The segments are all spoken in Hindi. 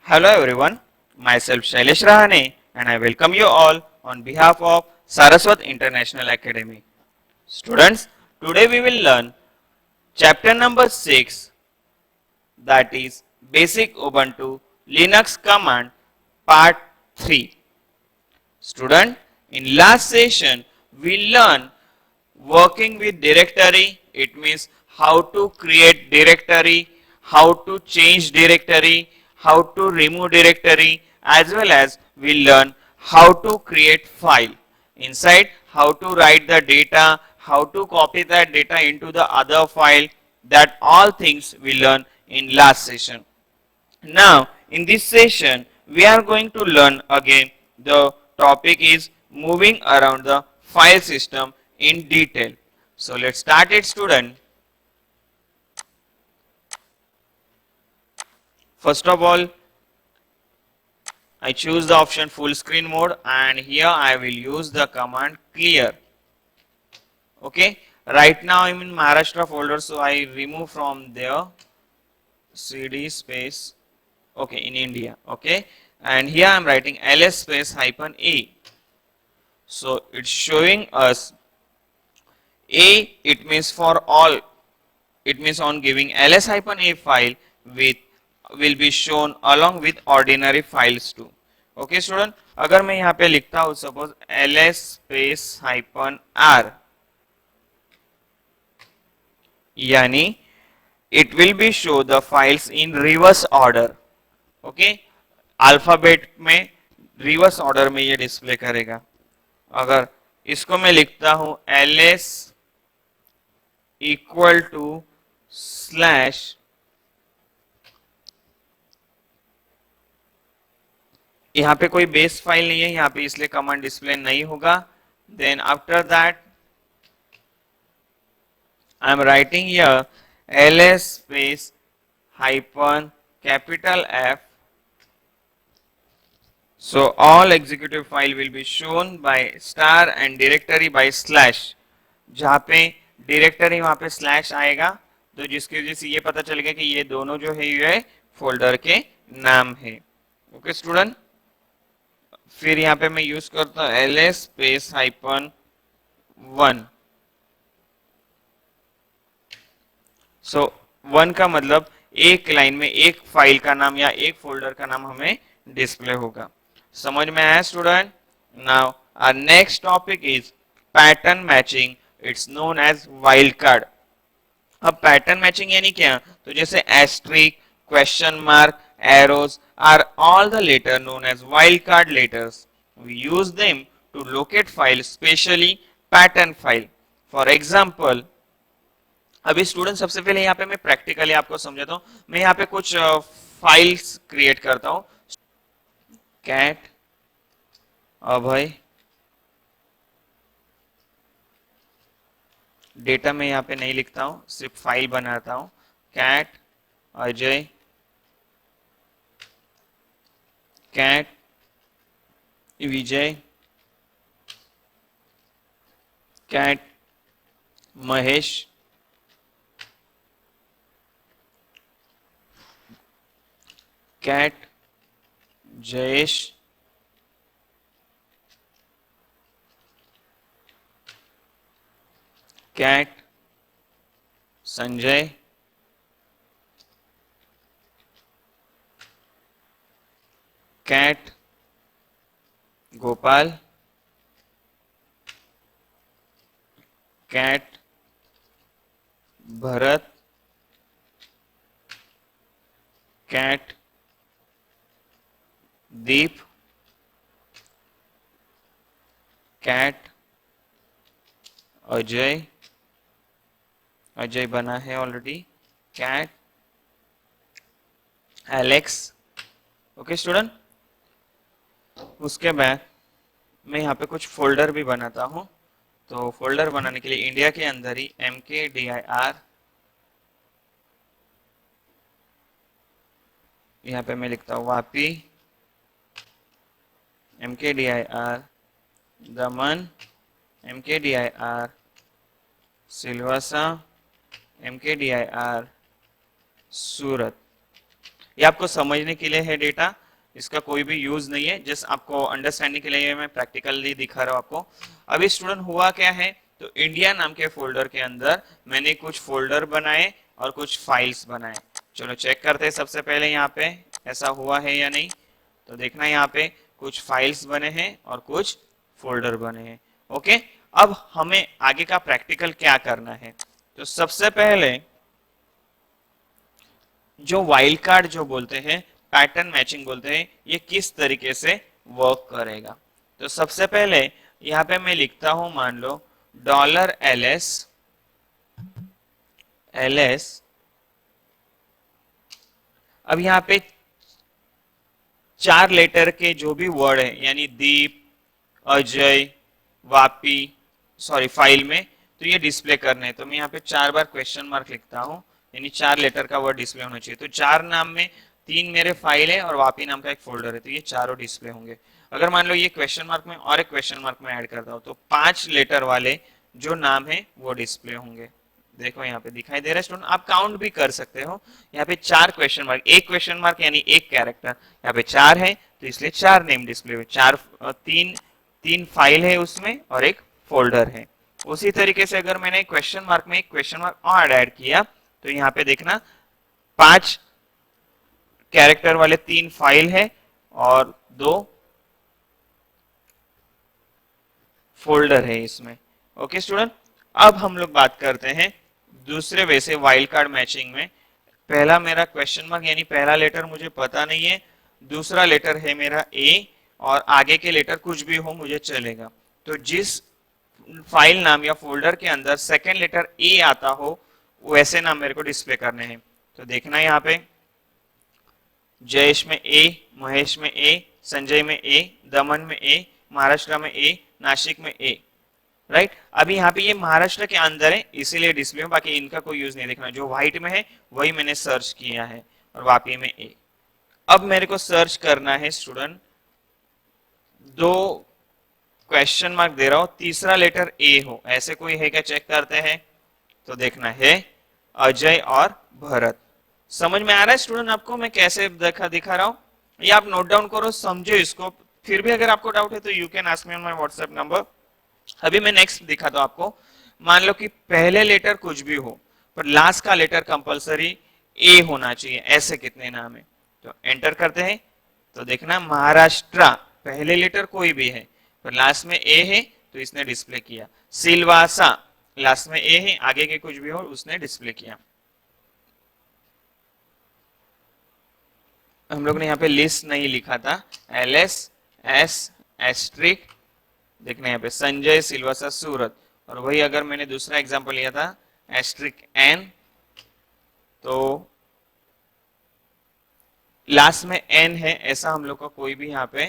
Hello everyone, myself Shailesh Rahane and I welcome you all on behalf of Saraswat International Academy. Students, today we will learn chapter number 6, that is Basic Ubuntu Linux Command Part 3. Student, in last session we learned working with directory. It means how to create directory, how to change directory, how to remove directory, as well as we learn how to create file. Inside, how to write the data, how to copy that data into the other file. That all things we learn in last session. Now, in this session, we are going to learn again. The topic is moving around the file system in detail. So, let's start it, student. First of all, I choose the option full screen mode and here I will use the command clear. Okay. Right now, I am in Maharashtra folder, so I remove from there cd space, okay, in India, okay, and here I am writing ls space hyphen a. So it's showing us A, it means for all, it means on giving ls hyphen a file with will be shown along with ordinary files too. Okay student, अगर मैं यहाँ पे लिखता हूँ suppose ls space hyphen r, यानी it will be show the files in reverse order. Okay, alphabet में रिवर्स ऑर्डर में ये डिस्प्ले करेगा. अगर इसको मैं लिखता हूं ls इक्वल टू स्लैश, यहाँ पे कोई बेस फाइल नहीं है यहाँ पे, इसलिए कमांड डिस्प्ले नहीं होगा. Then after that I am writing here ls space hyphen capital F. So all executive file will be shown by star and directory by slash. जहाँ पे directory वहाँ पे slash आएगा, तो जिसकी वजह से ये पता चलेगा कि ये दोनों जो है ये फोल्डर के नाम है. ओके स्टूडेंट, फिर यहाँ पे मैं यूज करता हूँ ls स्पेस हाइपन 1. सो 1 का मतलब एक लाइन में एक फाइल का नाम या एक फोल्डर का नाम हमें डिस्प्ले होगा. समझ में आया student? Now our next topic is pattern matching. It's known as wild card. अब पैटर्न मैचिंग यानी क्या? तो जैसे asterisk, question mark, arrows are all the letter known as wild card letters. We use them to locate file, specially pattern file. For example, अभी स्टूडेंट सबसे पहले यहाँ पे मैं प्रैक्टिकली आपको समझाता हूँ. मैं यहाँ पे कुछ फाइल्स क्रिएट करता हूँ. कैट अभय, डेटा में यहाँ पे नहीं लिखता हूँ, सिर्फ फाइल बनाता हूँ. Cat Ajay, cat Vijay, cat Mahesh, cat Jayesh, cat Sanjay, cat Gopal, cat Bharat, cat Deep, cat Ajay, Ajay बना है already, cat Alex. Okay student, उसके बाद मैं यहाँ पे कुछ फोल्डर भी बनाता हूँ. तो फोल्डर बनाने के लिए इंडिया के अंदर ही mkdir, यहाँ पे मैं लिखता हूँ वापी, mkdir दमन, mkdir सिलवासा, mkdir सूरत. ये आपको समझने के लिए है डेटा, इसका कोई भी यूज नहीं है, जस्ट आपको अंडरस्टैंडिंग के लिए मैं प्रैक्टिकली दिखा रहा हूँ आपको। अभी स्टूडेंट हुआ क्या है, तो इंडिया नाम के फोल्डर के अंदर मैंने कुछ फोल्डर बनाए और कुछ फाइल्स बनाए। चलो चेक करते हैं सबसे पहले यहाँ पे ऐसा हुआ है या नहीं। तो देखना यहाँ पे कुछ फाइल्स बने हैं और कुछ फोल्डर बने हैं। ओके, अब हमें आगे का प्रैक्टिकल क्या करना है, तो सबसे पहले जो वाइल्ड कार्ड जो बोलते हैं, पैटर्न मैचिंग बोलते हैं, ये किस तरीके से वर्क करेगा। तो सबसे पहले यहाँ पे मैं लिखता हूं, मान लो $ls। अब यहाँ पे 4 लेटर के जो भी वर्ड है, यानी दीप, अजय, वापी, सॉरी फाइल में, तो ये डिस्प्ले करने हैं। तो मैं यहाँ पे 4 बार क्वेश्चन मार्क लिखता हूँ, यानी 4 लेटर का वर्ड डिस्प्ले होना चाहिए। तो 4 नाम में 3 मेरे फाइल है और वापी नाम का एक फोल्डर है, तो ये चारों डिस्प्ले होंगे। अगर मान लो ये क्वेश्चन मार्क में और एक क्वेश्चन मार्क में ऐड करता हूँ, तो 5 लेटर वाले जो नाम है वो डिस्प्ले होंगे। देखो यहाँ पे दिखाई दे रहा है स्टूडेंट, आप काउंट भी कर सकते हो। यहाँ पे 4 क्वेश्चन मार्क, एक क्वेश्चन मार्क यानी एक कैरेक्टर, यहाँ पे 4 है तो इसलिए 4 नेम डिस्प्ले हुए। 3 फाइल है उसमें और एक फोल्डर है। उसी तरीके से अगर मैंने क्वेश्चन मार्क में एक क्वेश्चन मार्क और ऐड किया, तो यहाँ पे देखना 5 कैरेक्टर वाले 3 फाइल है और 2 फोल्डर है इसमें। ओके स्टूडेंट, अब हम लोग बात करते हैं दूसरे वे से वाइल्ड कार्ड मैचिंग में। पहला मेरा क्वेश्चन मार्क यानी पहला लेटर मुझे पता नहीं है, दूसरा लेटर है मेरा ए और आगे के लेटर कुछ भी हो मुझे चलेगा। तो जिस फाइल नाम या फोल्डर के अंदर सेकेंड लेटर ए आता हो वैसे नाम मेरे को डिस्प्ले करने हैं। तो देखना यहाँ पे जयेश में ए, महेश में ए, संजय में ए, दमन में ए, महाराष्ट्र में ए, नासिक में ए। राइट, अभी यहाँ पे ये महाराष्ट्र के अंदर है इसीलिए डिस्प्ले में, बाकी इनका कोई यूज नहीं देखना। जो व्हाइट में है वही मैंने सर्च किया है और वापी में ए। अब मेरे को सर्च करना है स्टूडेंट, 2 क्वेश्चन मार्क दे रहा हूं, तीसरा लेटर ए हो, ऐसे कोई है क्या, चेक करते हैं। तो देखना है अजय और भरत। समझ में आ रहा है स्टूडेंट आपको मैं कैसे दिखा रहा हूं, ये आप नोट डाउन करो, समझो इसको। फिर भी अगर आपको डाउट है तो you can ask me on my WhatsApp number. अभी मैं नेक्स्ट दिखाता हूं आपको। मान लो कि पहले लेटर कुछ भी हो पर लास्ट का लेटर कंपलसरी ए होना चाहिए, ऐसे कितने नाम है। तो एंटर करते हैं, तो देखना महाराष्ट्र पहले लेटर कोई भी है पर लास्ट में ए है तो इसने डिस्प्ले किया। सिलवासा लास्ट में ए है, आगे के कुछ भी हो उसने डिस्प्ले किया। हम लोग ने यहाँ पे लिस्ट नहीं लिखा था, LS S एस्ट्रिक, देखना यहाँ पे संजय, सिलवासा, सूरत। और वही अगर मैंने दूसरा एग्जांपल लिया था एस्ट्रिक N, तो लास्ट में N है, ऐसा हम लोग का कोई भी यहाँ पे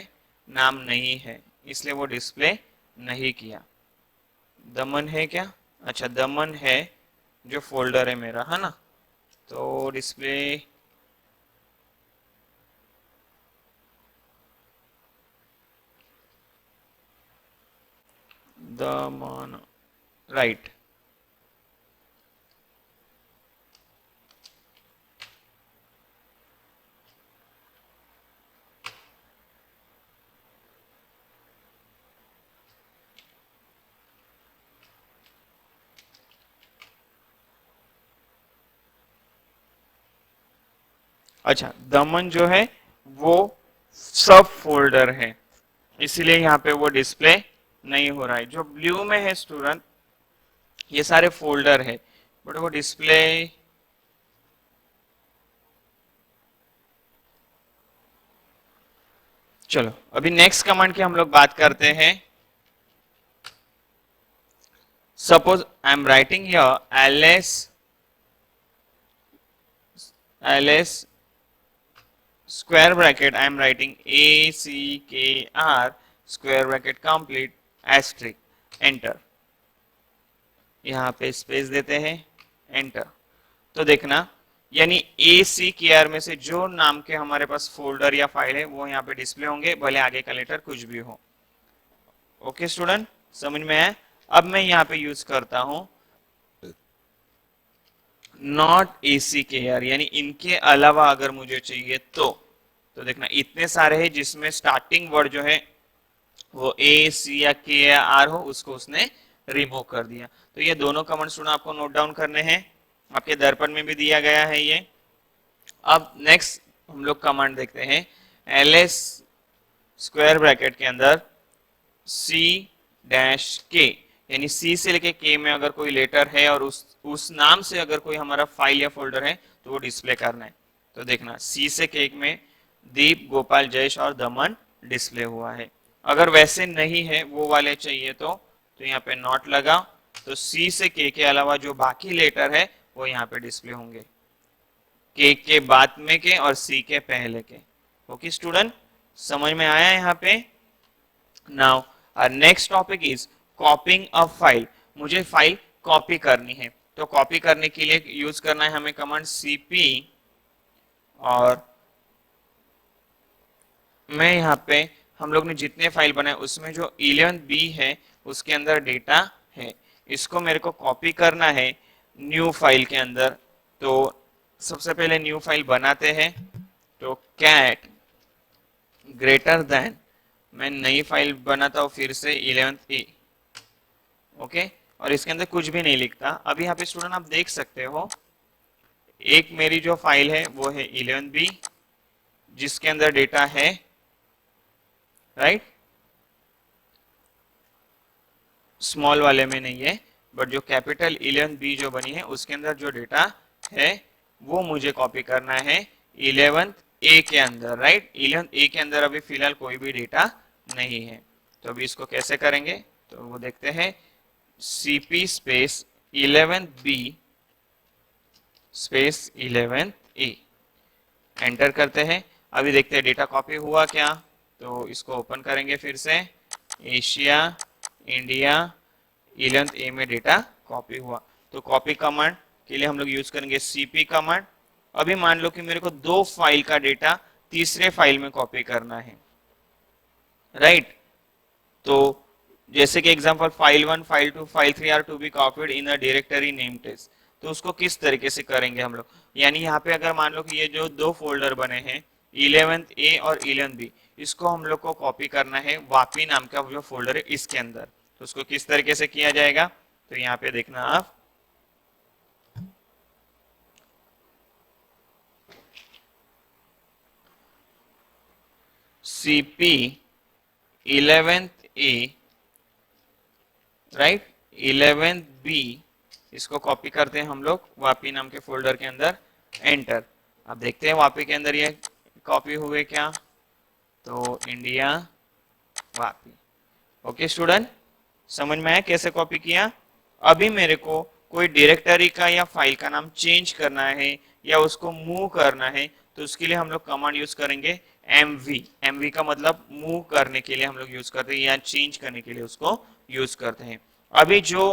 नाम नहीं है इसलिए वो डिस्प्ले नहीं किया। दमन है क्या, अच्छा दमन है जो फोल्डर है मेरा, है ना, तो डिस्प्ले दमन, राइट। अच्छा दमन जो है वो सब फोल्डर है इसीलिए यहाँ पे वो डिस्प्ले नहीं हो रहा है। जो ब्लू में है स्टूडेंट ये सारे फोल्डर है बट वो डिस्प्ले चलो अभी नेक्स्ट कमांड की हम लोग बात करते हैं। Suppose I am writing here ls square bracket, I am writing ACKR square bracket complete asterisk, enter। यहाँ पे स्पेस देते हैं, एंटर। तो देखना यानी ACKR में से जो नाम के हमारे पास फोल्डर या फाइल है वो यहाँ पे डिस्प्ले होंगे भले आगे का लेटर कुछ भी हो। ओके स्टूडेंट, समझ में है। अब मैं यहाँ पे यूज करता हूं नॉट एसी के आर, यानी इनके अलावा अगर मुझे चाहिए तो देखना इतने सारे हैं जिसमें स्टार्टिंग वर्ड जो है वो ए सी या के या आर हो, उसको उसने रिमूव कर दिया। तो ये दोनों कमेंट स्टूडेंट आपको नोट डाउन करने हैं, आपके दर्पण में भी दिया गया है ये। अब नेक्स्ट हम लोग कमांड देखते हैं, एल एस स्क्वायर ब्रैकेट के अंदर सी डैश के, यानी सी से लेके के में अगर कोई लेटर है और उस नाम से अगर कोई हमारा फाइल या फोल्डर है तो वो डिस्प्ले करना है। तो देखना सी से के में दीप, गोपाल, जयेश और दमन डिस्प्ले हुआ है। अगर वैसे नहीं है, वो वाले चाहिए तो यहाँ पे नॉट लगा, तो सी से के अलावा जो बाकी लेटर है वो यहाँ पे डिस्प्ले होंगे, के बाद में के और सी के पहले के। ओके स्टूडेंट, समझ में आया यहाँ पे? Now our next topic is copying a file. मुझे फाइल कॉपी करनी है, तो कॉपी करने के लिए यूज करना है हमें कमांड cp, और मैं यहाँ पे हम लोग ने जितने फाइल बनाए उसमें जो 11B है उसके अंदर डेटा है, इसको मेरे को कॉपी करना है न्यू फाइल के अंदर। तो सबसे पहले न्यू फाइल बनाते हैं, तो कैट ग्रेटर देन, मैं नई फाइल बनाता हूँ फिर से 11A, ओके, और इसके अंदर कुछ भी नहीं लिखता। अभी यहाँ पे स्टूडेंट आप देख सकते हो, एक मेरी जो फाइल है वो है 11B जिसके अंदर डेटा है, राइट, स्मॉल वाले में नहीं है, बट जो कैपिटल 11B जो बनी है उसके अंदर जो डेटा है वो मुझे कॉपी करना है 11A के अंदर, राइट। 11A के अंदर अभी फिलहाल कोई भी डेटा नहीं है, तो अभी इसको कैसे करेंगे तो वो देखते हैं, cp space 11B space 11A, enter करते हैं। अभी देखते हैं डेटा कॉपी हुआ क्या, तो इसको ओपन करेंगे फिर से, एशिया, इंडिया, 11A में डेटा कॉपी हुआ। तो कॉपी कमांड के लिए हम लोग यूज करेंगे cp कमांड। अभी मान लो कि मेरे को दो फाइल का डेटा तीसरे फाइल में कॉपी करना है, राइट। तो जैसे कि example file 1, file 2, file 3 are to be copied in a directory name test, तो उसको किस तरीके से करेंगे हम लोग, यानी यहाँ पे अगर मान लो कि ये जो दो फोल्डर बने हैं 11A और 11B, इसको हम लोग को कॉपी करना है वापी नाम का जो फोल्डर है इसके अंदर। तो उसको किस तरीके से किया जाएगा, तो यहाँ पे देखना आप, cp 11A, राइट, 11B, इसको कॉपी करते हैं हम लोग वापी नाम के फोल्डर के अंदर, एंटर। अब देखते हैं वापी के अंदर ये कॉपी हुए क्या, तो इंडिया वापी। ओके स्टूडेंट, समझ में आया कैसे कॉपी किया। अभी मेरे को कोई डायरेक्टरी का या फाइल का नाम चेंज करना है या उसको मूव करना है, तो उसके लिए हम लोग कमांड यूज करेंगे mv। mv का मतलब मूव करने के लिए हम लोग यूज करते हैं या चेंज करने के लिए उसको यूज करते हैं। अभी जो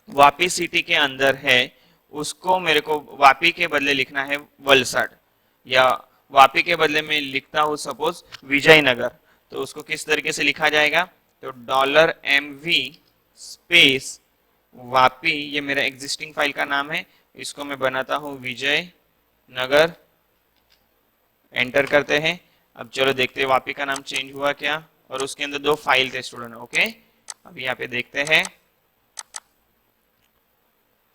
वापी सिटी के अंदर है उसको मेरे को वापी के बदले लिखना है वलसाड, या वापी के बदले में लिखता हूं सपोज विजयनगर, तो उसको किस तरीके से लिखा जाएगा, तो $mv स्पेस वापी, ये मेरा एग्जिस्टिंग फाइल का नाम है, इसको मैं बनाता हूं विजयनगर, एंटर करते हैं। अब चलो देखते हैं वापी का नाम चेंज हुआ क्या, और उसके अंदर दो फाइल थे स्टूडेंट, ओके। अब यहाँ पे देखते हैं,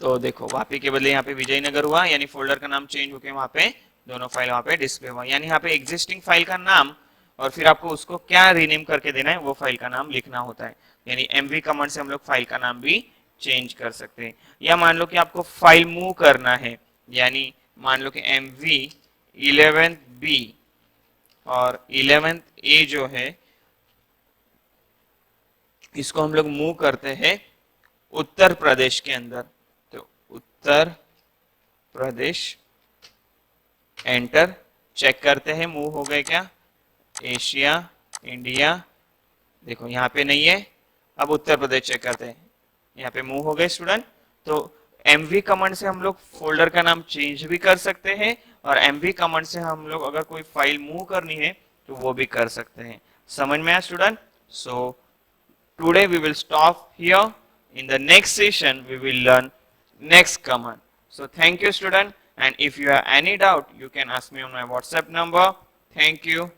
तो देखो वापी के बदले यहाँ पे विजयनगर हुआ, यानी फोल्डर का नाम चेंज होकर वहां पे दोनों फाइल वहां पे डिस्प्ले हुआ, यानी यहाँ पे एग्जिस्टिंग फाइल का नाम और फिर आपको उसको क्या रीनेम करके देना है वो फाइल का नाम लिखना होता है। यानी mv कमांड से हम लोग फाइल का नाम भी चेंज कर सकते हैं। या मान लो कि आपको फाइल मूव करना है, यानी मान लो कि mv 11B और 11A जो है इसको हम लोग मूव करते हैं उत्तर प्रदेश के अंदर, तो उत्तर प्रदेश, एंटर, चेक करते हैं मूव हो गए क्या, एशिया, इंडिया, देखो यहाँ पे नहीं है, अब उत्तर प्रदेश चेक करते हैं, यहाँ पे मूव हो गए स्टूडेंट। तो mv कमांड से हम लोग फोल्डर का नाम चेंज भी कर सकते हैं, और mv कमांड से हम लोग अगर कोई फाइल मूव करनी है तो वो भी कर सकते हैं। समझ में आया student? So today we will stop here, in the next session we will learn next command. So thank you student, and if you have any doubt you can ask me on my WhatsApp number. Thank you.